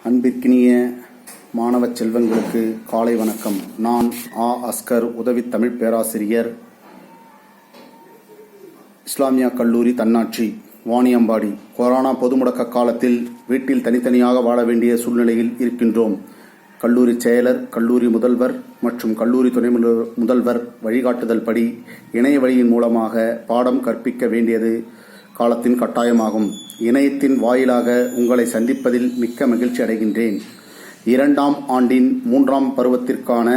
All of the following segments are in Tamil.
அன்பிற்கினிய மாணவ செல்வங்களுக்கு காலை வணக்கம். நான் அஸ்கர், உதவி தமிழ் பேராசிரியர், இஸ்லாமியா கல்லூரி தன்னாட்சி, வாணியம்பாடி. கொரோனா பொது முடக்க காலத்தில் வீட்டில் தனித்தனியாக வாழ வேண்டிய சூழ்நிலையில் இருக்கின்றோம். கல்லூரி செயலர், கல்லூரி முதல்வர் மற்றும் கல்லூரி துணை முதல்வர் வழிகாட்டுதல் படி இணைய வழியின் மூலமாக பாடம் கற்பிக்க வேண்டியது காலத்தின் கட்டாயமாகும். இணையத்தின் வாயிலாக உங்களை சந்திப்பதில் மிக்க மகிழ்ச்சி அடைகின்றேன். 2ஆம் ஆண்டின் 3ஆம் பருவத்திற்கான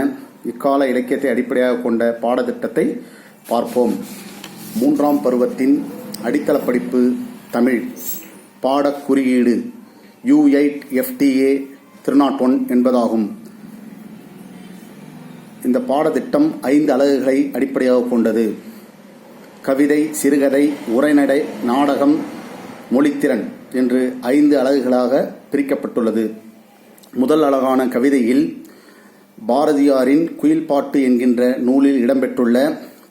இக்கால இலக்கியத்தை அடிப்படையாக கொண்ட பாடத்திட்டத்தை பார்ப்போம். 3ஆம் பருவத்தின் அடித்தள படிப்பு தமிழ். பாடக் குறியீடு U8FTA 301 என்பதாகும். இந்த பாடத்திட்டம் 5 அலகுகளை அடிப்படையாக கொண்டது. கவிதை, சிறுகதை, உரைநடை, நாடகம், மொழித்திறன் என்று 5 அலகுகளாக பிரிக்கப்பட்டுள்ளது. முதல் அலகான கவிதையில் பாரதியாரின் குயில் பாட்டு என்கின்ற நூலில் இடம்பெற்றுள்ள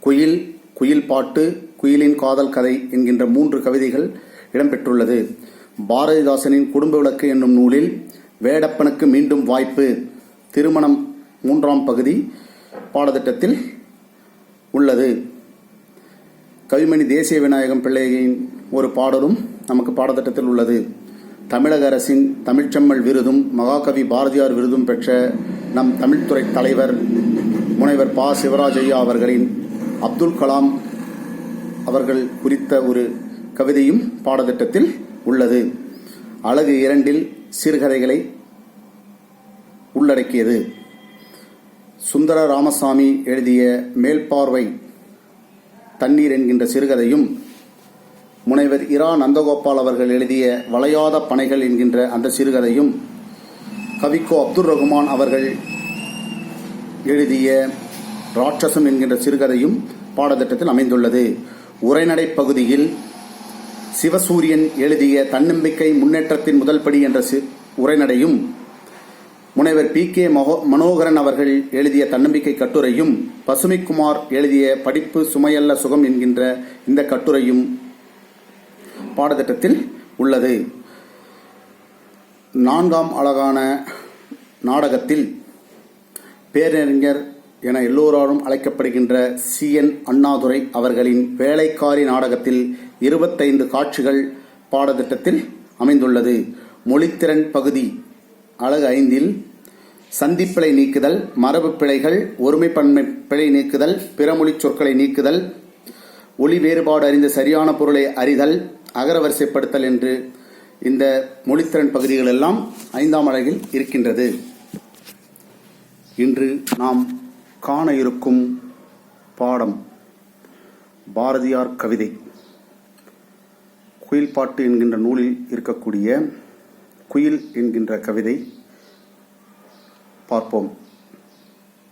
குயில், குயில் பாட்டு, குயிலின் காதல் கதை என்கின்ற 3 கவிதைகள் இடம்பெற்றுள்ளது. பாரதிதாசனின் குடும்ப விளக்கு என்னும் நூலில் வேடப்பனுக்கு மீண்டும் வாய்ப்பு, திருமணம் 3ஆம் பகுதி பாடத்திட்டத்தில் உள்ளது. கவிமணி தேசிய விநாயகம் பிள்ளையின் ஒரு பாடலும் நமக்கு பாடத்திட்டத்தில் உள்ளது. தமிழக அரசின் தமிழ்ச்செம்மல் விருதும் மகாகவி பாரதியார் விருதும் பெற்ற நம் தமிழ்துறை தலைவர் முனைவர் ப. சிவராஜையா அவர்களின் அப்துல் கலாம் அவர்கள் குறித்த ஒரு கவிதையும் பாடத்திட்டத்தில் உள்ளது. அலகு 2 சிறுகதைகளை உள்ளடக்கியது. சுந்தர ராமசாமி எழுதிய மேல்பார்வை தண்ணீர் என்கின்ற சிறுகதையும், முனைவர் இரா நந்தகோபால் அவர்கள் எழுதிய வளையாத பனைகள் என்கின்ற அந்த சிறுகதையும், கவிக்கோ அப்துல் ரகுமான் அவர்கள் எழுதிய ராட்சசம் என்கின்ற சிறுகதையும் பாடத்திட்டத்தில் அமைந்துள்ளது. உரைநடை பகுதியில் சிவசூரியன் எழுதிய தன்னம்பிக்கை முன்னேற்றத்தின் முதல் படி என்ற உரைநடையும், முனைவர் P.K. மனோகரன் அவர்கள் எழுதிய தன்னம்பிக்கை கட்டுரையும், பசுமைக்குமார் எழுதிய படிப்பு சுமையல்ல சுகம் என்கின்ற இந்த கட்டுரையும் பாடத்திட்டத்தில் உள்ளது. 4ஆம் அலகான நாடகத்தில் பேரறிஞர் என எல்லோராலும் அழைக்கப்படுகின்ற C.N. அண்ணாதுரை அவர்களின் வேலைக்காரி நாடகத்தில் 25 காட்சிகள் பாடத்திட்டத்தில் அமைந்துள்ளது. மொழித்திறன் பகுதி அலகு 5 சந்திப்பிழை நீக்குதல், மரபு பிழைகள், ஒருமைப்பன்மை பிழை நீக்குதல், பிறமொழி சொற்களை நீக்குதல், ஒலி வேறுபாடு அறிந்த சரியான பொருளை அறிதல், அகரவரிசைப்படுத்தல் என்று இந்த மொழித்திறன் பகுதிகள் எல்லாம் 5ஆம் அலகில் இருக்கின்றது. இன்று நாம் காண இருக்கும் பாடம் பாரதியார் கவிதை. குயில் பாட்டு என்கின்ற நூலில் இருக்கக்கூடிய குயில் என்கின்ற கவிதை பார்ப்போம்.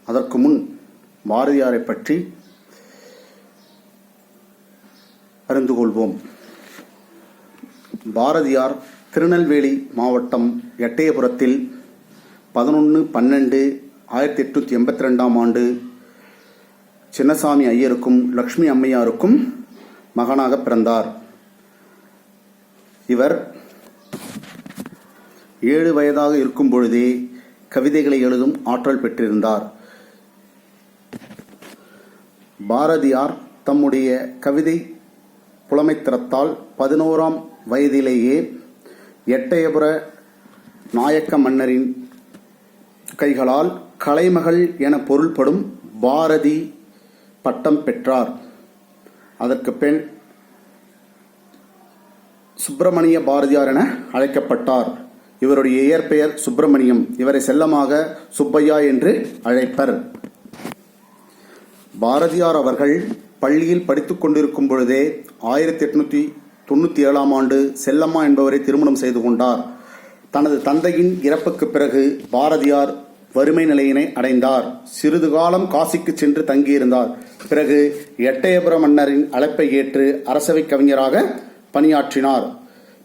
அதற்கு முன் பாரதியாரை பற்றி அறிந்து கொள்வோம். பாரதியார் திருநெல்வேலி மாவட்டம் எட்டயபுரத்தில் 11/12/1882 ஆண்டு சின்னசாமி ஐயருக்கும் லட்சுமி அம்மையாருக்கும் மகனாக பிறந்தார். இவர் 7 வயதாக இருக்கும் பொழுதே கவிதைகளை எழுதும் ஆற்றல் பெற்றிருந்தார். பாரதியார் தம்முடைய கவிதை புலமைத்திறத்தால் 11ஆம் வயதிலேயே எட்டயபுர நாயக்க மன்னரின் கைகளால் கலைமகள் என பொருள்படும் பாரதி பட்டம் பெற்றார். அதற்கு பின் சுப்பிரமணிய பாரதியார் என அழைக்கப்பட்டார். இவருடைய இயற்பெயர் சுப்பிரமணியம். இவரை செல்லமாக சுப்பையா என்று அழைப்பர். பாரதியார் அவர்கள் பள்ளியில் படித்துக் கொண்டிருக்கும் பொழுதே 1897ஆம் ஆண்டு செல்லம்மா என்பவரை திருமணம் செய்து கொண்டார். தனது தந்தையின் இறப்புக்கு பிறகு பாரதியார் வறுமை நிலையினை அடைந்தார். சிறிது காலம் காசிக்கு சென்று தங்கியிருந்தார். பிறகு எட்டயபுர மன்னரின் அழைப்பை ஏற்று அரசவை கவிஞராக பணியாற்றினார்.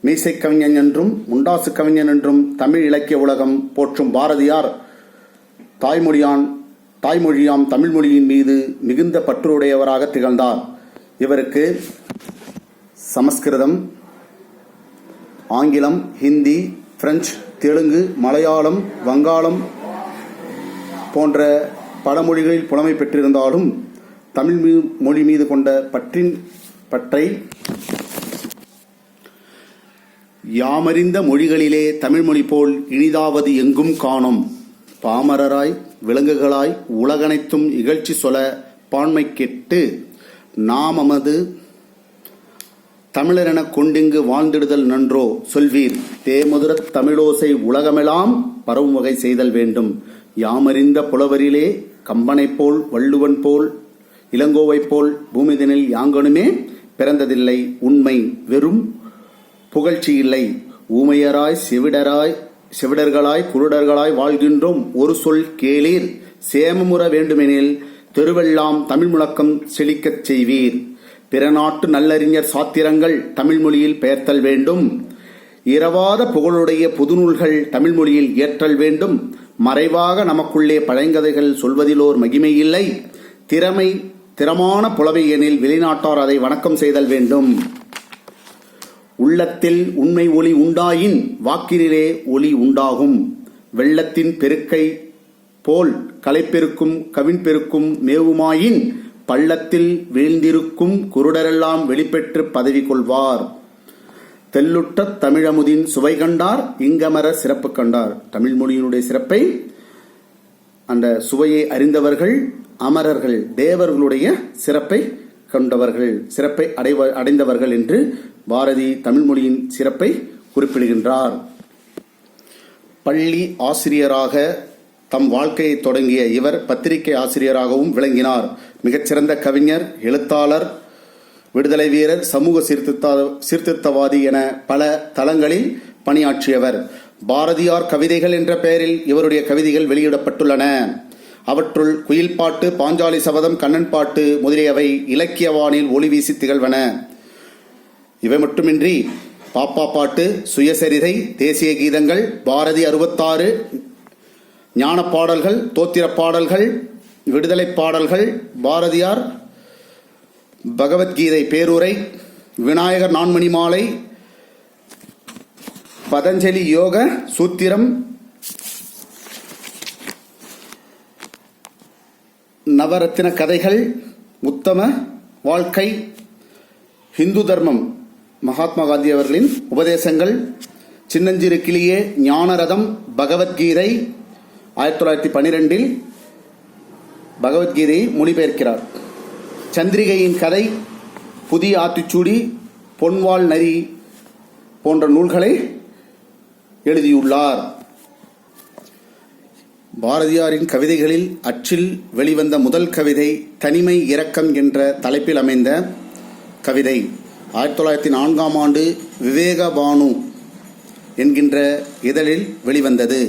மீசை கவிஞன் என்றும் முண்டாசு கவிஞன் என்றும் தமிழ் இலக்கிய உலகம் போற்றும் பாரதியார் தாய்மொழியாம் தமிழ் மொழியின் மீது மிகுந்த பற்றுடையவராக திகழ்ந்தார். இவருக்கு சமஸ்கிருதம், ஆங்கிலம், ஹிந்தி, பிரெஞ்சு, தெலுங்கு, மலையாளம், வங்காளம் போன்ற பல மொழிகளில் புலமை பெற்றிருந்தாலும் தமிழ் மொழி மீது கொண்ட பற்றை யாமறிந்த மொழிகளிலே தமிழ்மொழி போல் இனிதாவது எங்கும் காணோம். பாமரராய் விலங்குகளாய் உலகனைத்தும் இகழ்ச்சி சொல பான்மை கெட்டு நாமமது தமிழரெனக் கொண்டிங்கு வாழ்ந்திடுதல் நன்றோ சொல்வீர். தேமுதிரத் தமிழோசை உலகமெல்லாம் பரவும் வகை செய்தல் வேண்டும். யாமறிந்த புலவரிலே கம்பனைப் போல், வள்ளுவன் போல், இளங்கோவைப் போல் பூமிதனில் யாங்கனுமே பிறந்ததில்லை. உண்மை வெறும் புகழ்ச்சி இல்லை. ஊமையராய் செவிடர்களாய் குருடர்களாய் வாழ்கின்றோம். ஒரு சொல் கேளீர். சேமமுற வேண்டுமெனில் தெருவெல்லாம் தமிழ் முழக்கம் செழிக்கச் செய்வீர். பிற நாட்டு நல்லறிஞர் சாத்திரங்கள் தமிழ் மொழியில் பெயர்த்தல் வேண்டும். இரவாத புகழுடைய புதுநூல்கள் தமிழ் மொழியில் இயற்றல் வேண்டும். மறைவாக நமக்குள்ளே பழங்கதைகள் சொல்வதிலோர் மகிமை இல்லை. திறமான புலமை எனில் வெளிநாட்டார் அதை வணக்கம் செய்தல் வேண்டும். உள்ளத்தில் உண்மை ஒளி உண்டாயின் வாக்கினிலே ஒளி உண்டாகும். வெள்ளத்தின் பெருக்கை போல் கலைப்பெருக்கும் கவின்பெருக்கும் மேவுமாயின் பள்ளத்தில் வீழ்ந்திருக்கும் குருடரெல்லாம் வெளிப்பெற்று பதவி கொள்வார். தெல்லுட்ட தமிழமுதின் சுவை கண்டார் இங்கமர சிறப்பு கண்டார். தமிழ் மொழியினுடைய சிறப்பை, அந்த சுவையை அறிந்தவர்கள் அமரர்கள், தேவர்களுடைய சிறப்பை கொண்டவர்கள், சிறப்பை அடைந்தவர்கள் என்று பாரதி தமிழ் மொழியின் சிறப்பை குறிப்பிடுகின்றார். பள்ளி ஆசிரியராக தம் வாழ்க்கையை தொடங்கிய இவர் பத்திரிகை ஆசிரியராகவும் விளங்கினார். மிகச்சிறந்த கவிஞர், எழுத்தாளர், விடுதலை வீரர், சமூக சீர்திருத்தவாதி என பல தளங்களில் பணியாற்றியவர். பாரதியார் கவிதைகள் என்ற பெயரில் இவருடைய கவிதைகள் வெளியிடப்பட்டுள்ளன. அவற்றுள் குயில் பாட்டு, பாஞ்சாலி சபதம், கண்ணன் பாட்டு முதலியவை இலக்கியவானில் ஒளி வீசி திகழ்வன. இவை மட்டுமின்றி பாப்பா பாட்டு, சுயசரிதை, தேசிய கீதங்கள், பாரதி 66, ஞான பாடல்கள், தோத்திர பாடல்கள், விடுதலை பாடல்கள், பாரதியார் பகவத்கீதை பேருரை, விநாயகர் நான்மணி மாலை, பதஞ்சலி யோக சூத்திரம், நவரத்தின கதைகள், உத்தம வாழ்க்கை, ஹிந்து தர்மம், மகாத்மா காந்தி அவர்களின் உபதேசங்கள், சின்னஞ்சிறு கிளியே, ஞானரதம், பகவத்கீதை 1912 பகவத்கீதையை மொழிபெயர்க்கிறார். சந்திரிகையின் கதை, புதிய ஆத்திச்சூடி, பொன்வாள் நரி போன்ற நூல்களை எழுதியுள்ளார். பாரதியாரின் கவிதைகளில் அச்சில் வெளிவந்த முதல் கவிதை தனிமை இரக்கம் என்ற தலைப்பில் அமைந்த கவிதை. 1904ஆம் ஆண்டு விவேக பானு என்கின்ற இதழில் வெளிவந்தது.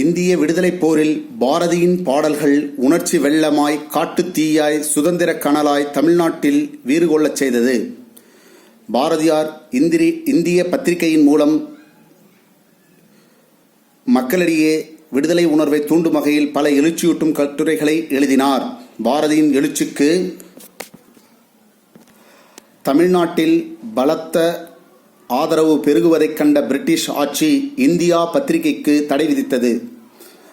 இந்திய விடுதலைப் போரில் பாரதியின் பாடல்கள் உணர்ச்சி வெள்ளமாய், காட்டுத் தீயாய், சுதந்திர கனலாய் தமிழ்நாட்டில் வீறு கொள்ளச் செய்தது. பாரதியார் இந்திய பத்திரிகையின் மூலம் மக்களிடையே விடுதலை உணர்வை தூண்டும் வகையில் பல எழுச்சியூட்டும் கட்டுரைகளை எழுதினார். பாரதியின் எழுச்சிக்கு தமிழ்நாட்டில் பலத்த ஆதரவு பெருகுவதைக் கண்ட பிரிட்டிஷ் ஆட்சி இந்தியா பத்திரிகைக்கு தடை விதித்தது.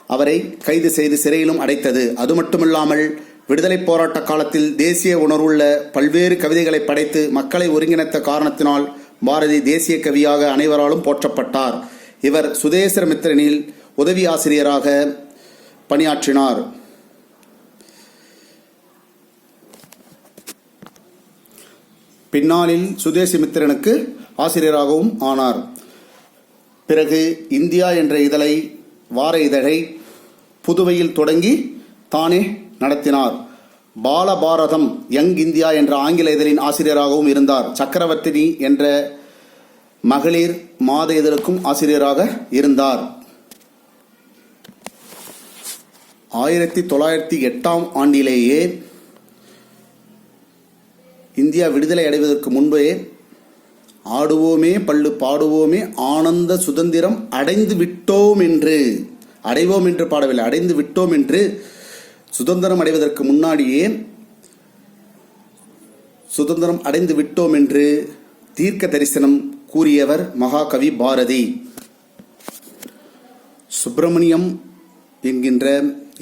அவரை கைது செய்து சிறையிலும் அடைத்தது. அது மட்டுமில்லாமல் விடுதலை போராட்ட காலத்தில் தேசிய உணர்வுள்ள பல்வேறு கவிதைகளை படைத்து மக்களை ஒருங்கிணைத்த காரணத்தினால் பாரதி தேசிய கவியாக அனைவராலும் போற்றப்பட்டார். இவர் சுதேசமித்திரனில் உதவி ஆசிரியராக பணியாற்றினார். பின்னாளில் சுதேசமித்திரனுக்கு ஆசிரியராகவும் ஆனார். பிறகு இந்தியா என்ற வார இதழை புதுவையில் தொடங்கி தானே நடத்தினார். பாலபாரதம், யங் இந்தியா என்ற ஆங்கில இதழின் ஆசிரியராகவும் இருந்தார். சக்கரவர்த்தினி என்ற மகளிர் மாத இதழுக்கும் ஆசிரியராக இருந்தார். 1908ஆம் ஆண்டிலேயே இந்தியா விடுதலை அடைவதற்கு முன்பே ஆடுவோமே பள்ளு பாடுவோமே ஆனந்த சுதந்திரம் அடைந்து விட்டோம் என்று, அடைவோம் என்று பாடவில்லை, அடைந்து விட்டோம் என்று, சுதந்திரம் அடைவதற்கு முன்னாடியே சுதந்திரம் அடைந்து விட்டோம் என்று தீர்க்க தரிசனம் கூறியவர் மகாகவி பாரதி. சுப்பிரமணியம் என்கின்ற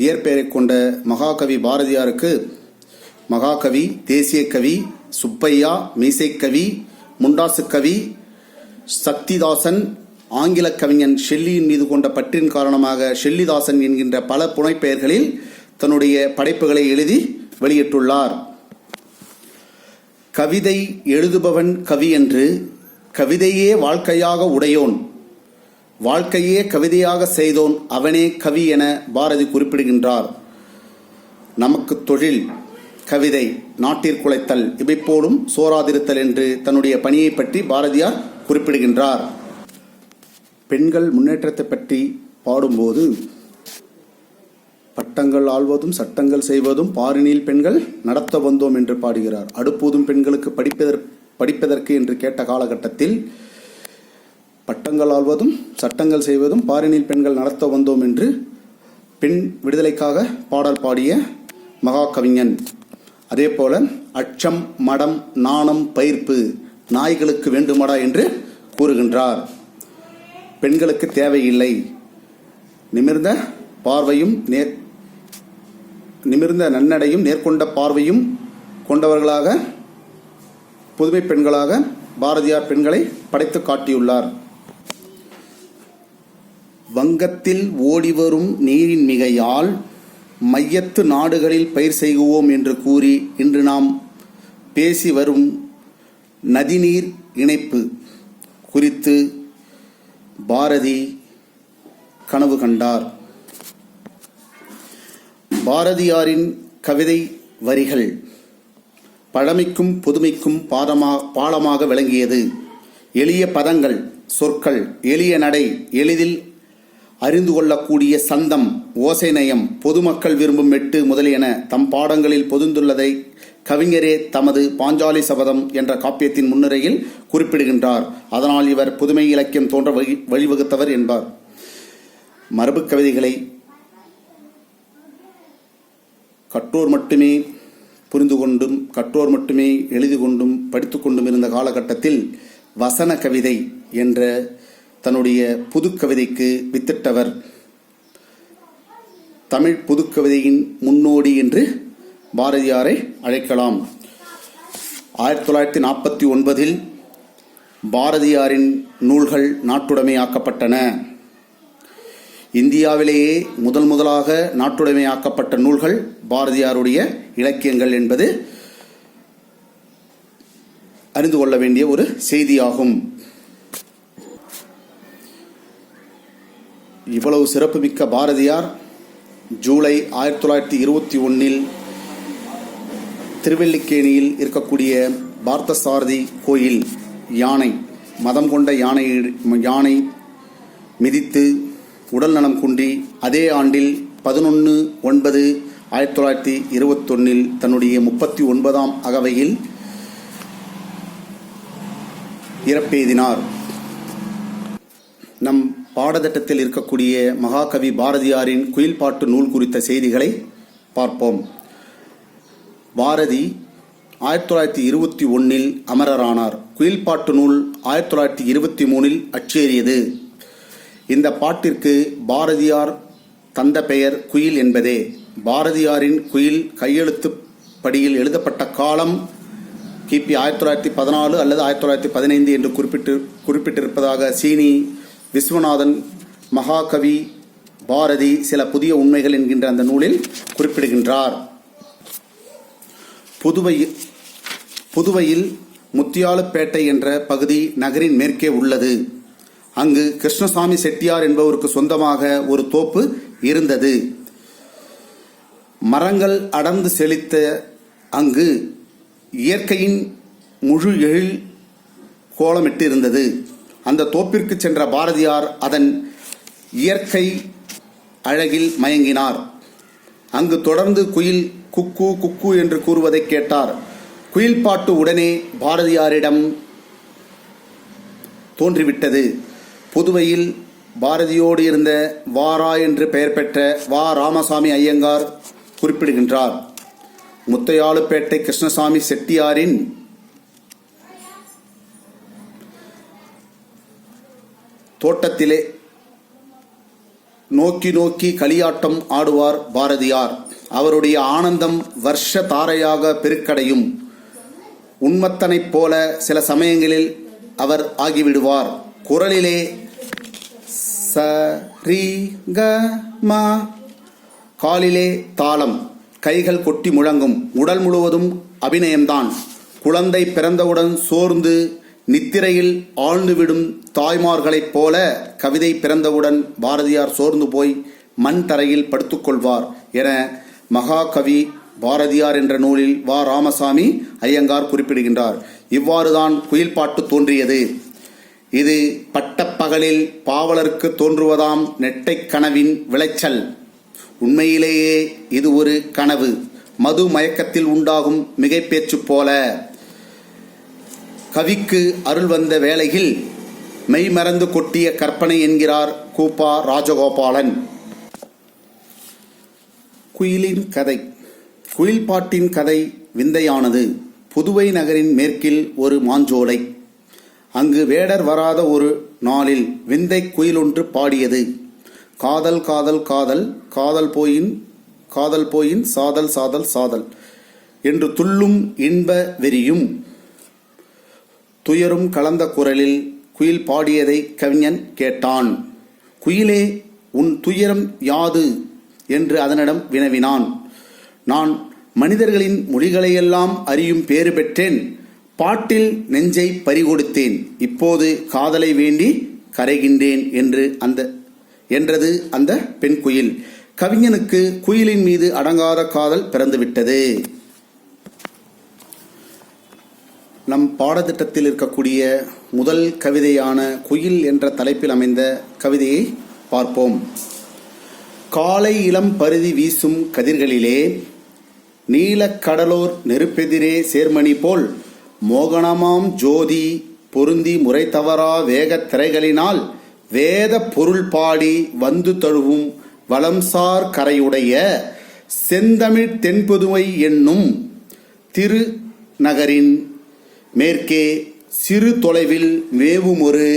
இயற்பெயரை கொண்ட மகாகவி பாரதியாருக்கு மகாகவி, தேசிய கவி, சுப்பையா, மீசைக்கவி, முண்டாசு கவி, சக்திதாசன், ஆங்கில கவிஞன் ஷெல்லியின் மீது கொண்ட பற்றின் காரணமாக ஷெல்லிதாசன் என்கின்ற பல புனைப்பெயர்களில் தன்னுடைய படைப்புகளை எழுதி வெளியிட்டுள்ளார். கவிதை எழுதுபவன் கவி என்று, கவிதையே வாழ்க்கையாக உடையோன், வாழ்க்கையே கவிதையாக செய்தோன் அவனே கவி என பாரதி குறிப்பிடுகின்றார். நமக்கு தொழில் கவிதை, நாட்டிற்குழைத்தல், இமைப்போடும் சோராதிருத்தல் என்று தன்னுடைய பணியை பற்றி பாரதியார் குறிப்பிடுகின்றார். பெண்கள் முன்னேற்றத்தை பற்றி பாடும்போது, பட்டங்கள் ஆள்வதும் சட்டங்கள் செய்வதும் பாரினில் பெண்கள் நடத்த வந்தோம் என்று பாடுகிறார். அடுப்பூதும் பெண்களுக்கு படிப்பதற்கு என்று கேட்ட காலகட்டத்தில் பட்டங்கள் ஆள்வதும் சட்டங்கள் செய்வதும் பாரினில் பெண்கள் நடத்த வந்தோம் என்று பெண் விடுதலைக்காக பாடல் பாடிய மகாகவிஞன். அதே போல அச்சம், மடம், நாணம், பயிர்ப்பு நாய்களுக்கு வேண்டுமடா என்று கூறுகின்றார். பெண்களுக்கு தேவையில்லை. நிமிர்ந்த பார்வையும் நிமிர்ந்த நன்னடையும் நேர்கொண்ட பார்வையும் கொண்டவர்களாக, புதுமை பெண்களாக பாரதியார் பெண்களை படைத்து காட்டியுள்ளார். வங்கத்தில் ஓடிவரும் நீரின் மிகையால் மையத்து நாடுகளில் பயிர் செய்குவோம் என்று கூறி இன்று நாம் பேசி வரும் நதிநீர் இணைப்பு குறித்து பாரதி கனவு கண்டார். பாரதியாரின் கவிதை வரிகள் பழமைக்கும் புதுமைக்கும் பாலமாக விளங்கியது. எளிய பதங்கள், சொற்கள், எளிய நடை, எளிதில் அறிந்து கொள்ளக்கூடிய சந்தம், ஓசை நயம், பொதுமக்கள் விரும்பும் மெட்டு முதலியன தம் பாடங்களில் பொதிந்துள்ளதை கவிஞரே தமது பாஞ்சாலி சபதம் என்ற காப்பியத்தின் முன்னுரையில் குறிப்பிடுகின்றார். அதனால் இவர் புதுமை இலக்கியம் தோன்ற வழிவகுத்தவர் என்பார். மரபு கவிதைகளை கற்றோர் மட்டுமே புரிந்து கொண்டும், கற்றோர் மட்டுமே எழுதி கொண்டும் படித்து கொண்டும் இருந்த காலகட்டத்தில் வசன கவிதை என்ற தன்னுடைய புதுக்கவிதைக்கு வித்திட்டவர். தமிழ் புதுக்கவிதையின் முன்னோடி என்று பாரதியாரை அழைக்கலாம். 1949 பாரதியாரின் நூல்கள் நாட்டுடைமையாக்கப்பட்டன. இந்தியாவிலேயே முதலாக நாட்டுடைமையாக்கப்பட்ட நூல்கள் பாரதியாருடைய இலக்கியங்கள் என்பது அறிந்து கொள்ள வேண்டிய ஒரு செய்தியாகும். இவ்வளவு சிறப்புமிக்க பாரதியார் ஜூலை 1921 திருவல்லிக்கேணியில் இருக்கக்கூடிய பார்த்தசாரதி கோயில் யானை, மதம் கொண்ட யானை மிதித்து உடல் நலம் குன்றி அதே ஆண்டில் 11/9/1921 தன்னுடைய 39ஆம் அகவையில் இறப்பெய்தினார். நம் பாடத்திட்டத்தில் இருக்கக்கூடிய மகாகவி பாரதியாரின் குயில் பாட்டு நூல் குறித்த செய்திகளை பார்ப்போம். பாரதி 1921 அமரரானார். குயில் பாட்டு நூல் 1923 அச்சேறியது. இந்த பாட்டிற்கு பாரதியார் தந்த பெயர் குயில் என்பதே. பாரதியாரின் குயில் கையெழுத்து படியில் எழுதப்பட்ட காலம் கிபி 1914 அல்லது 1915 என்று குறிப்பிட்டிருப்பதாக சீனி விஸ்வநாதன் மகாகவி பாரதி சில புதிய உண்மைகள் என்கின்ற அந்த நூலில் குறிப்பிடுகின்றார். புதுவையில் முத்தியாலுப்பேட்டை என்ற பகுதி நகரின் மேற்கே உள்ளது. அங்கு கிருஷ்ணசாமி செட்டியார் என்பவருக்கு சொந்தமாக ஒரு தோப்பு இருந்தது. மரங்கள் அடர்ந்து செழித்த அங்கு இயற்கையின் முழு எழில் கோலமிட்டு இருந்தது. அந்த தோப்பிற்கு சென்ற பாரதியார் அதன் இயற்கை அழகில் மயங்கினார். அங்கு தொடர்ந்து குயில் குக்கு குக்கு என்று கூறுவதை கேட்டார். குயில் பாட்டு உடனே பாரதியாரிடம் தோன்றிவிட்டது. புதுவையில் பாரதியோடு இருந்த வாரா என்று பெயர் பெற்ற வா ராமசாமி ஐயங்கார் குறிப்பிடுகின்றார். முத்தையாலுப்பேட்டை கிருஷ்ணசாமி செட்டியாரின் தோட்டத்திலே நோக்கி நோக்கி களியாட்டம் ஆடுவார் பாரதியார். அவருடைய ஆனந்தம் வருஷ தாரையாக பெருக்கடையும். உன்மத்தனைப் போல சில சமயங்களில் அவர் ஆகிவிடுவார். குரலிலே ச ரி க ம, காலிலே தாளம், கைகள் கொட்டி முழங்கும். உடல் முழுவதும் அபிநயம்தான். குழந்தை பிறந்தவுடன் சோர்ந்து நித்திரையில் ஆழ்ந்துவிடும் தாய்மார்களைப் போல கவிதை பிறந்தவுடன் பாரதியார் சோர்ந்து போய் மண் தரையில் படுத்துக்கொள்வார் என மகாகவி பாரதியார் என்ற நூலில் வ. ராமசாமி ஐயங்கார் குறிப்பிடுகின்றார். இவ்வாறுதான் குயில் பாட்டு தோன்றியது. இது பட்டப்பகலில் பாவலருக்கு தோன்றுவதாம் நெட்டைக் கனவின் விளைச்சல். உண்மையிலேயே இது ஒரு கனவு, மது மயக்கத்தில் உண்டாகும் மிகைப்பேச்சு போல. கவிக்கு அருள் வந்த வேளையில் மெய்மறந்து கொட்டிய கற்பனை என்கிறார் கூப்பா ராஜகோபாலன். குயிலின் கதை. குயில் பாட்டின் கதை விந்தையானது. புதுவை நகரின் மேற்கில் ஒரு மாஞ்சோலை. அங்கு வேடர் வராத ஒரு நாளில் விந்தை குயிலொன்று பாடியது. காதல் காதல் காதல், காதல் போயின் சாதல் சாதல் சாதல் என்று துள்ளும் இன்ப வெறியும் துயரும் கலந்த குரலில் குயில் பாடியதை கவிஞன் கேட்டான். குயிலே, உன் துயரம் யாது என்று அதனிடம் வினவினான். நான் மனிதர்களின் மொழிகளையெல்லாம் அறியும் பேறு பெற்றேன். பாட்டில் நெஞ்சை பறிகொடுத்தேன். இப்போது காதலை வேண்டி கரைகின்றேன் என்றது அந்த பெண் குயில். கவிஞனுக்கு குயிலின் மீது அடங்காத காதல் பிறந்துவிட்டது. நம் பாடத்திட்டத்தில் இருக்கக்கூடிய முதல் கவிதையான குயில் என்ற தலைப்பில் அமைந்த கவிதையை பார்ப்போம். காலை இளம் பருதி வீசும் கதிர்களிலே நீலக் கடலோர் நெருப்பெதிரே சேர்மணி போல் மோகனமாம் ஜோதி பொருந்தி முறை தவறா வேகத் திரைகளினால் வேத பொருள் பாடி வந்து தழுவும் வளம்சார் கரையுடைய செந்தமிழ் தென்புதுவை என்னும் திரு நகரின் மேற்கே சிறு தொலைவில் மேவும் ஒரு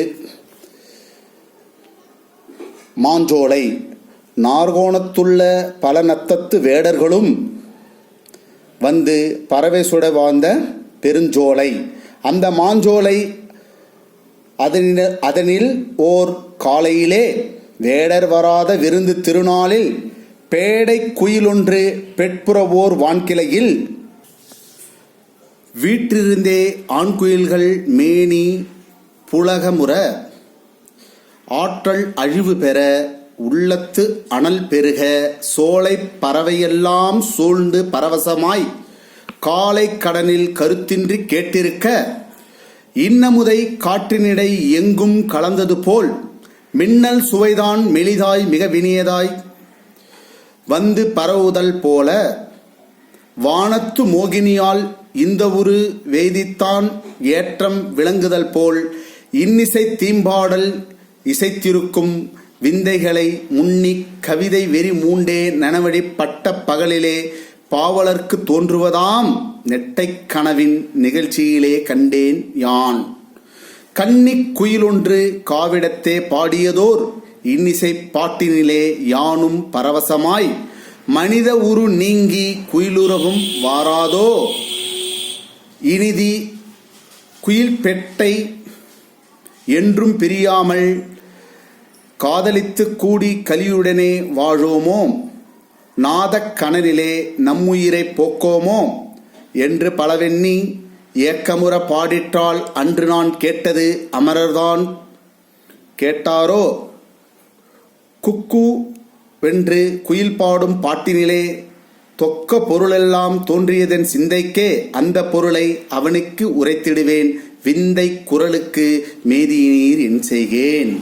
மாஞ்சோலை. நார்கோணத்துள்ள பல நத்தத்து வேடர்களும் வந்து பறவை சுட வாழ்ந்த பெருஞ்சோலை. அந்த மாஞ்சோலை அதனில் ஓர் காலையிலே வேடர் வராத விருந்து திருநாளில் பேடை குயிலொன்று பெட்புறவோர் வான்கிளையில் வீற்றிருந்தே ஆண்குயில்கள் மேனி புலகமுற ஆற்றல் அழிவு பெற உள்ளத்து அனல் பெருக சோலை பறவையெல்லாம் சூழ்ந்து பரவசமாய் காலை கடனில் கருத்தின்றி கேட்டிருக்க இன்னமுதை காற்றினிடை எங்கும் கலந்தது போல் மின்னல் சுவைதான் மெலிதாய் மிக வினியதாய் வந்து பரவுதல் போல வானத்து மோகினியால் இந்த ஒரு வேதித்தான் ஏற்றம் விளங்குதல் போல் இன்னிசை தீம்பாடல் இசைத்திருக்கும் விந்தைகளை முன்னி கவிதை வெறி மூண்டே நனவடி பட்ட பகலிலே பாவலர்க்கு தோன்றுவதாம் நெட்டைக் கனவின் நிகழ்ச்சியிலே கண்டேன் யான். கன்னிக் குயிலொன்று காவிடத்தே பாடியதோர் இன்னிசை பாட்டினிலே யானும் பரவசமாய் மனித உரு நீங்கி குயிலுறவும் வாராதோ இனிதி குயில் பெட்டை என்றும் பிரியாமல் காதலித்து கூடி கலியுடனே வாழோமோ நாதக் கனலிலே நம்முயிரை போக்கோமோ என்று பலவெண்ணி ஏக்கமுற பாடிற்றால் அன்று நான் கேட்டது அமரர்தான் கேட்டாரோ. குக்கு வென்று குயில் பாடும் பாட்டினிலே தொக்க பொருளெல்லாம் தோன்றியதன் சிந்தைக்கே அந்த பொருளை அவனுக்கு உரைத்திடுவேன் விந்தை குரலுக்கு மேதியினீர் என் செய்கேன்.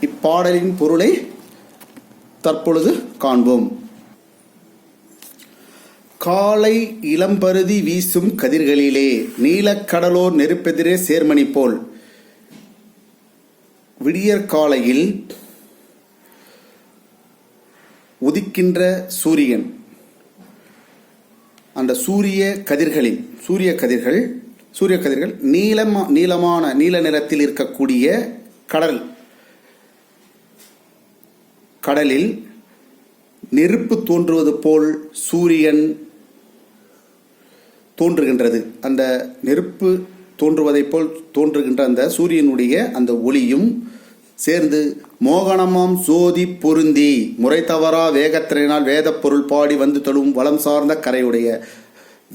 இப்பாடலின் பொருளை தற்பொழுது காண்போம். காலை இளம்பருதி வீசும் கதிர்களிலே நீலக்கடலோர் நெருப்பெதிரே சேர்மணி போல். விடியற்காலையில் உதிக்கின்ற சூரியன், அந்த சூரிய கதிர்கள் நீல நிறத்தில் இருக்கக்கூடிய கடலில் நெருப்பு தோன்றுவது போல் சூரியன் தோன்றுகின்றது. அந்த நெருப்பு தோன்றுவதைப் போல் தோன்றுகின்ற அந்த சூரியனுடைய அந்த ஒளியும் சேர்ந்து மோகனமாம் சோதி பொருந்தி முறை தவறா வேகத்தினால் வேத பொருள் பாடி வந்து தொழும் வளம் சார்ந்த கரையுடைய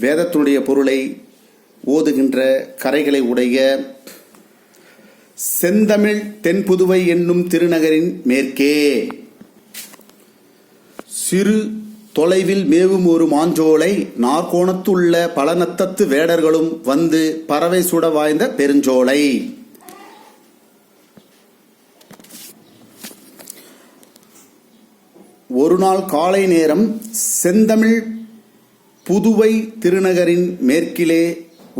வேதத்தினுடைய பொருளை ஓதுகின்ற கரைகளை உடைய செந்தமிழ் தென்புதுவை என்னும் திருநகரின் மேற்கே சிறு தொலைவில் மேவும் ஒரு மாஞ்சோலை நாற்கோணத்துள்ள பல நத்தத்து வேடர்களும் வந்து பறவை சுட வாய்ந்த பெருஞ்சோலை. ஒரு நாள் காலை நேரம் செந்தமிழ் புதுவை திருநகரின் மேற்கிலே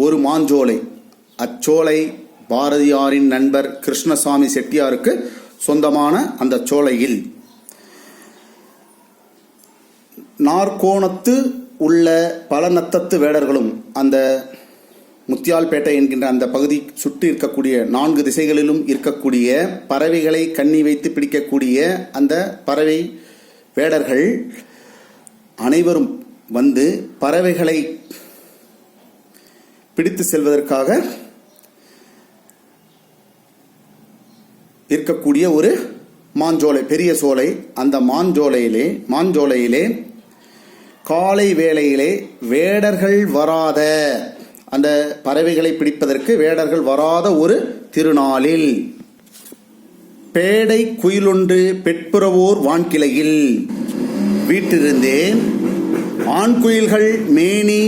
ஒரு மாஞ்சோலை. அச்சோலை பாரதியாரின் நண்பர் கிருஷ்ணசாமி செட்டியாருக்கு சொந்தமான அந்த சோலையில் நாற்கோணத்து உள்ள பல நத்தத்து வேடர்களும் அந்த முத்தியால்பேட்டை என்கின்ற அந்த பகுதி சுற்றி இருக்கக்கூடிய 4 திசைகளிலும் இருக்கக்கூடிய பறவைகளை கண்ணி வைத்து பிடிக்கக்கூடிய அந்த பறவை வேடர்கள் அனைவரும் வந்து பறவைகளை பிடித்து செல்வதற்காக இருக்கக்கூடிய ஒரு மாஞ்சோலை, பெரிய சோலை. அந்த மாஞ்சோலையிலே காலை வேளையிலே வேடர்கள் வராத, அந்த பறவைகளை பிடிப்பதற்கு வேடர்கள் வராத ஒரு திருநாளில் பேடை குயிலொன்று பெட்புறவோர் வான்கிளையில் வீட்டிருந்தேன் ஆண் குயில்கள் மேனி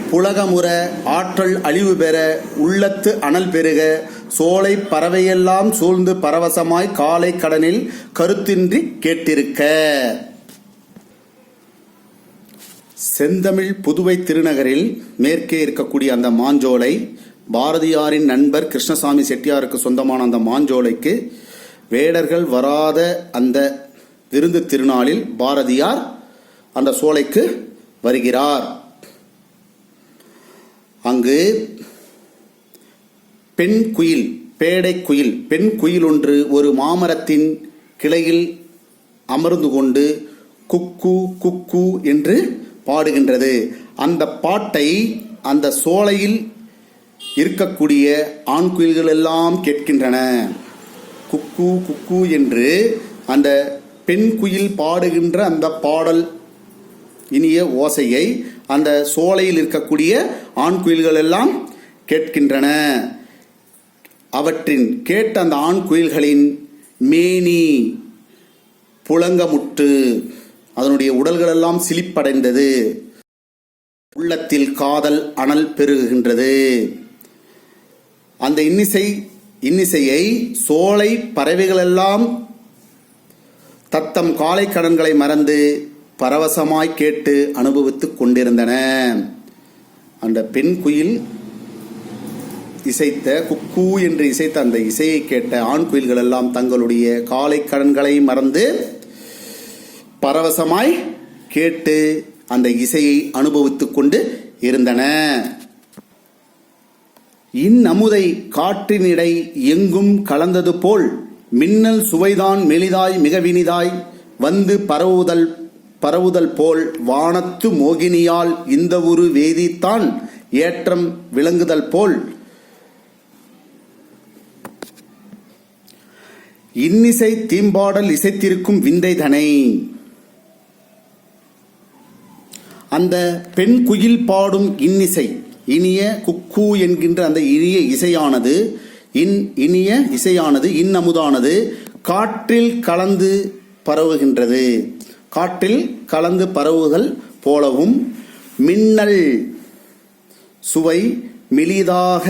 புலகமுற ஆற்றல் அழிவு பெற உள்ளத்து அனல் பெருக சோலை பறவையெல்லாம் சூழ்ந்து பரவசமாய் காலை கடனில் கருத்தின்றி கேட்டிருக்க. செந்தமிழ் புதுவை திருநகரில் மேற்கே இருக்கக்கூடிய அந்த மாஞ்சோலை பாரதியாரின் நண்பர் கிருஷ்ணசாமி செட்டியாருக்கு சொந்தமான அந்த மாஞ்சோலைக்கு வேடர்கள் வராத அந்த விருந்து திருநாளில் பாரதியார் அந்த சோலைக்கு வருகிறார். அங்கு பெண் குயில், பேடை குயில், பெண் குயில் ஒன்று ஒரு மாமரத்தின் கிளையில் அமர்ந்து கொண்டு குக்கு குக்கு என்று பாடுகின்றது. அந்த பாட்டை அந்த சோலையில் இருக்கக்கூடிய ஆண் குயில்கள் எல்லாம் கேட்கின்றன. குக்கு குக்கு என்று அந்த பெண் குயில் பாடுகின்ற அந்த பாடல் இனிய ஓசையை அந்த சோலையில் இருக்கக்கூடிய ஆண் குயில்கள் எல்லாம் கேட்கின்றன. அவற்றின் கேட்ட அந்த ஆண் குயில்களின் மேனி புலங்கமுற்று அதனுடைய உடல்களெல்லாம் சிலிப்படைந்தது. உள்ளத்தில் காதல் அனல் பெருகுகின்றது. அந்த இன்னிசையை சோலை பறவைகளெல்லாம் தத்தம் காலை கடன்களை மறந்து பரவசமாய் கேட்டு அனுபவித்துக் கொண்டிருந்தன. அந்த பெண் குயில் இசைத்த குக்கு என்று இசைத்த அந்த இசையை கேட்ட ஆண் குயில்கள் எல்லாம் தங்களுடைய காலை கடன்களை மறந்து பரவசமாய் கேட்டு அந்த இசையை அனுபவித்துக் கொண்டு இருந்தன. இந்நமுதை காற்றினிடை எங்கும் கலந்தது போல் மின்னல் சுவைதான் மெலிதாய் மிக வினிதாய் வந்து பரவுதல் போல் வானத்து மோகினியால் இந்த ஒரு வேதித்தான் ஏற்றம் விளங்குதல் போல் இன்னிசை தீம்பாடல் இசைத்திருக்கும் விந்தைதனை. அந்த பெண் குயில் பாடும் இன்னிசை, இனிய குக்கு என்கின்ற அந்த இனிய இசையானது இன்னமுதானது காற்றில் கலந்து பரவுகின்றது. காற்றில் கலந்து பரவுதல் போலவும் மின்னல் சுவை மெலிதாக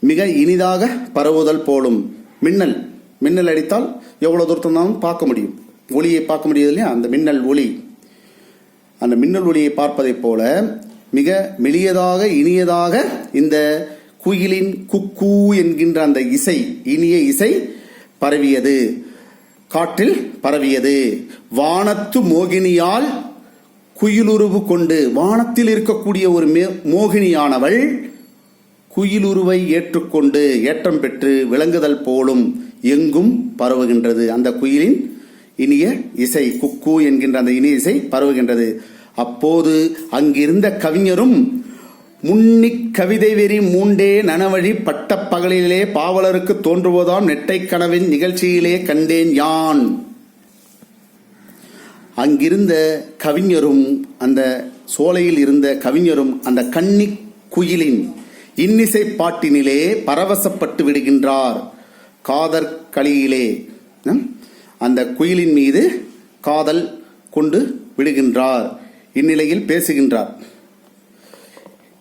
மிக இனிதாக பரவுதல் போலும். மின்னல் அடித்தால் எவ்வளவு தூரத்தான் பார்க்க முடியும், ஒளியை பார்க்க முடியாது இல்லையா? அந்த மின்னல் ஒளியை பார்ப்பதைப் போல மிக மெலியதாக இனியதாக இந்த குயிலின் குக்கு என்கின்ற அந்த இசை, இனிய இசை பரவியது, காற்றில் பரவியது. வானத்து மோகினியால் குயிலுருவு கொண்டு, வானத்தில் இருக்கக்கூடிய ஒரு மோகினியானவள் குயிலுருவை ஏற்றுக்கொண்டு ஏற்றம் பெற்று விளங்குதல் போலும் எங்கும் பரவுகின்றது. அந்த குயிலின் இனிய இசை, குக்கு என்கின்ற அந்த இனிய இசை பரவுகின்றது. அப்போது அங்கிருந்த கவிஞரும் முன்னிக் கவிதை வெறி மூண்டே நனவழி பட்ட பகலிலே பாவலருக்கு தோன்றுவதாம் நெட்டை கனவின் நிகழ்ச்சியிலே கண்டேன் யான். அங்கிருந்த கவிஞரும் அந்த சோலையில் இருந்த கவிஞரும் அந்த கன்னி குயிலின் இன்னிசை பாட்டினிலே பரவசப்பட்டு விடுகின்றார். காதற் களியிலே அந்த குயிலின் மீது காதல் கொண்டு விடுகின்றார். இந்நிலையில் பேசுகின்றார்.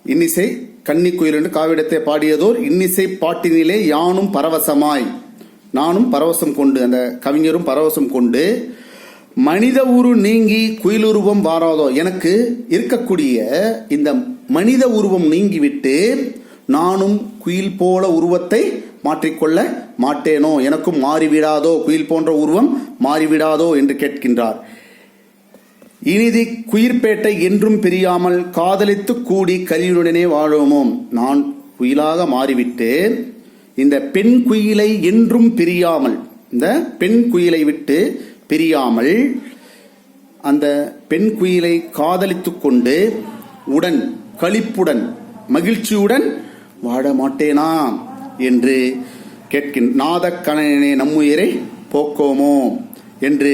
இன்னிசை கன்னி குயில் என்று காவிடத்தை பாடியதோர் இன்னிசை பாட்டினிலே யானும் பரவசமாய், நானும் பரவசம் கொண்டு, அந்த கவிஞரும் பரவசம் கொண்டு, மனித உரு நீங்கி குயிலுருவம் வாராதோ, எனக்கு இருக்கக்கூடிய இந்த மனித உருவம் நீங்கிவிட்டு நானும் குயில் போல உருவத்தை மாற்றிக்கொள்ள மாட்டேனோ, எனக்கும் மாறிவிடாதோ, குயில் போன்ற உருவம் மாறிவிடாதோ என்று கேட்கின்றார். இனிதி குயிர்பேட்டை என்றும் பிரியாமல் காதலித்து கூடி கலியுடனே வாழுமோம். நான் குயிலாக மாறிவிட்டு இந்த பெண் குயிலை என்றும் பிரியாமல், இந்த பெண் குயிலை விட்டு பிரியாமல் அந்த பெண் குயிலை காதலித்து கொண்டு உடன் களிப்புடன் மகிழ்ச்சியுடன் வாழ மாட்டேனா என்று கேட்கின்ற நாதக்கணனே நம்முயிரை போக்கோமோ என்று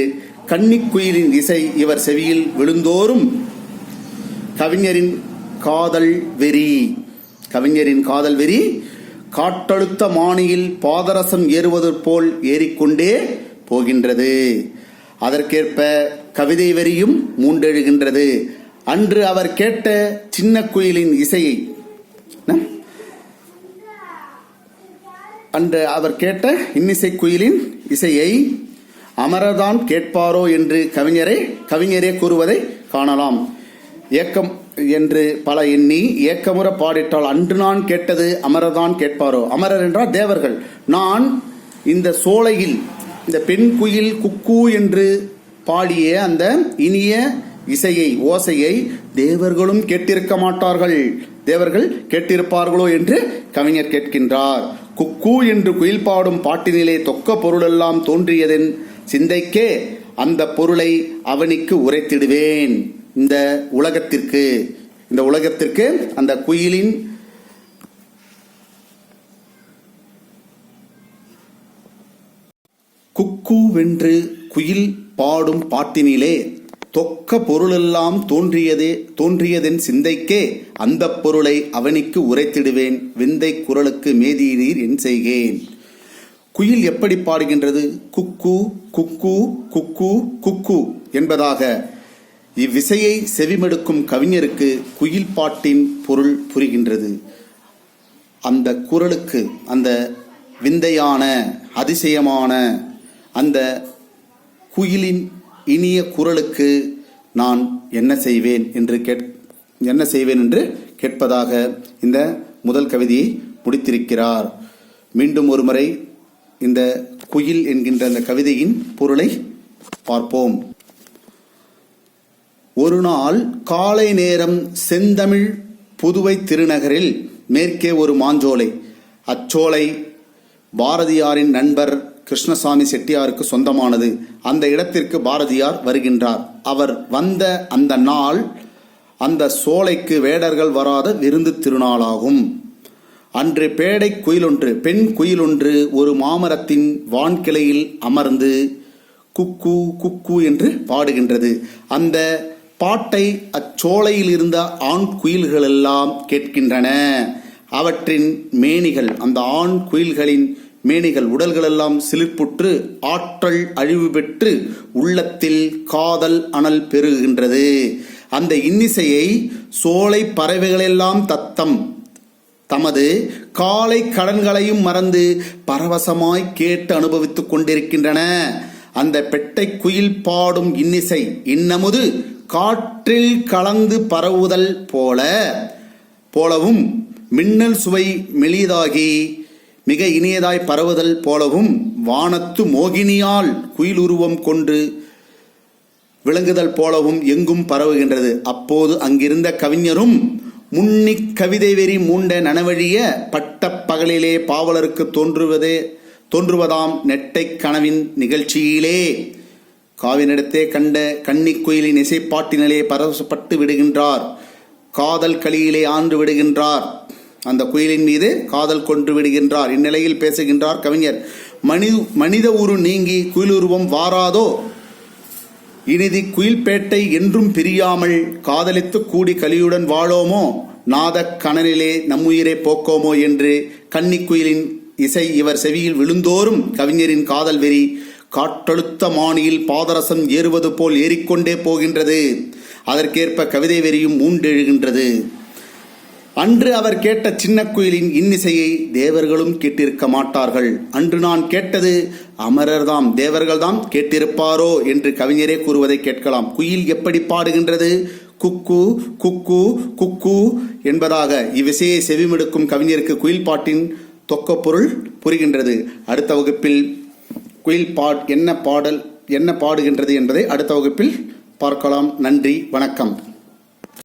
கன்னிக்குயிலின் இசை இவர் செவியில் விழுந்தோறும் கவிஞரின் காதல் வெறி காட்டழுத்த மானியில் பாதரசம் ஏறுவது போல் ஏறிக்கொண்டே போகின்றது. அதற்கேற்ப கவிதை வரியும் மூண்டெழுகின்றது. அன்று அவர் கேட்ட சின்ன குயிலின் இசையை, அன்று அவர் கேட்ட இன்னிசை குயிலின் இசையை அமரர்தான் கேட்பாரோ என்று கவிஞரே கூறுவதை காணலாம். ஏக்கம் என்று பல எண்ணி ஏக்கமுற பாடிட்டால் அன்று நான் கேட்டது அமரர்தான் கேட்பாரோ. அமரர் என்றால் தேவர்கள். நான் இந்த சோலையில் இந்த பெண் குயில் குக்கு என்று பாடிய அந்த இனிய இசையை, ஓசையை தேவர்களும் கேட்டிருக்க மாட்டார்கள், தேவர்கள் கேட்டிருப்பார்களோ என்று கவிஞர் கேட்கின்றார். குக்கு என்று குயில் பாடும் பாட்டினிலே தொக்க பொருளெல்லாம் தோன்றியதன் சிந்தைக்கே அந்த பொருளை அவனுக்கு உரைத்திடுவேன். இந்த உலகத்திற்கு அந்த குயிலின் குக்கு வென்று குயில் பாடும் பாட்டினிலே தொக்க பொருளெல்லாம் தோன்றியதென் சிந்தைக்கே அந்த பொருளை அவனுக்கு உரைத்திடுவேன். விந்தை குரலுக்கு மேதியினீர் என் செய்கேன். குயில் எப்படி பாடுகின்றது? குக்கு குக்கு குக்கு குக்கு என்பதாக. இவ்விசையை செவிமடுக்கும் கவிஞருக்கு குயில் பாட்டின் பொருள் புரிகின்றது. அந்த குரலுக்கு, அந்த விந்தையான அதிசயமான அந்த குயிலின் இனிய குரலுக்கு நான் என்ன செய்வேன் என்று கேட்பதாக இந்த முதல் கவிதையை முடித்திருக்கிறார். மீண்டும் ஒருமுறை இந்த குயில் என்கின்ற அந்த கவிதையின் பொருளை பார்ப்போம். ஒரு நாள் காலை நேரம் செந்தமிழ் புதுவை திருநகரில் மேற்கே ஒரு மாஞ்சோலை. அச்சோலை பாரதியாரின் நண்பர் கிருஷ்ணசாமி செட்டியாருக்கு சொந்தமானது. அந்த இடத்திற்கு பாரதியார் வருகின்றார். அவர் வந்த அந்த நாள் அந்த சோலைக்கு வேடர்கள் வராத விருந்து திருநாளாகும். அன்று பேடை குயிலொன்று, பெண் குயிலொன்று ஒரு மாமரத்தின் வான்கிளையில் அமர்ந்து குக்கு குக்கு என்று பாடுகின்றது. அந்த பாட்டை அச்சோலையில் இருந்த ஆண் குயில்கள் எல்லாம் கேட்கின்றன. அவற்றின் மேனிகள், அந்த ஆண் குயில்களின் மேனிகள், உடல்களெல்லாம் சிலிர்ப்புற்று ஆற்றல் அழிவு பெற்று உள்ளத்தில் காதல் அனல் பெருகின்றது. அந்த இன்னிசையை சோலை பறவைகளெல்லாம் தமது காலை கடன்களையும் மறந்து பரவசமாய் கேட்டு அனுபவித்துக் கொண்டிருக்கின்றன. அந்த பெட்டை குயில் பாடும் இன்னிசை இன்னமுது காற்றில் கலந்து பரவுதல் போலவும் மின்னல் சுவை மெலிதாகி மிக இனியதாய் பரவுதல் போலவும் வானத்து மோகினியால் குயில் உருவம் கொண்டு விளங்குதல் போலவும் எங்கும் பரவுகின்றது. அப்போது அங்கிருந்த கவிஞரும் முன்னிக் கவிதை வெறி மூண்ட நனவழிய பட்ட பகலிலே பாவலருக்கு தோன்றுவதாம் நெட்டை கனவின் நிகழ்ச்சியிலே காவினிடத்தே கண்ட கன்னிக் குயிலின் இசைப்பாட்டினிலே பரவசப்பட்டு விடுகின்றார். காதல் களியிலே ஆண்டு விடுகின்றார். அந்த குயிலின் மீது காதல் கொண்டு விடுகின்றார். இந்நிலையில் பேசுகின்றார் கவிஞர். மனித உரு நீங்கி குயிலுருவம் வாராதோ, இனிதி குயில்பேட்டை என்றும் பிரியாமல் காதலித்து கூடி கலியுடன் வாழோமோ, நாதக் கணனிலே நம்முயிரை போக்கோமோ என்று கன்னிக்குயிலின் இசை இவர் செவியில் விழுந்தோறும் கவிஞரின் காதல் வெறி காற்றழுத்த மானியில் பாதரசம் ஏறுவது போல் ஏறிக்கொண்டே போகின்றது. அதற்கேற்ப கவிதை வெறியும் மூண்டெழுகின்றது. அன்று அவர் கேட்ட சின்ன குயிலின் இன்னிசையை தேவர்களும் கேட்டிருக்க மாட்டார்கள். அன்று நான் கேட்டது அமரர்தாம், தேவர்கள்தாம் கேட்டிருப்பாரோ என்று கவிஞரே கூறுவதை கேட்கலாம். குயில் எப்படி பாடுகின்றது? குக்கு குக்கு குக்கு என்பதாக இவ்விசையை செவிமெடுக்கும் கவிஞருக்கு குயில் பாட்டின் தொக்க பொருள் புரிகின்றது. அடுத்த வகுப்பில் குயில் என்ன பாடுகின்றது என்பதை அடுத்த வகுப்பில் பார்க்கலாம். நன்றி, வணக்கம்.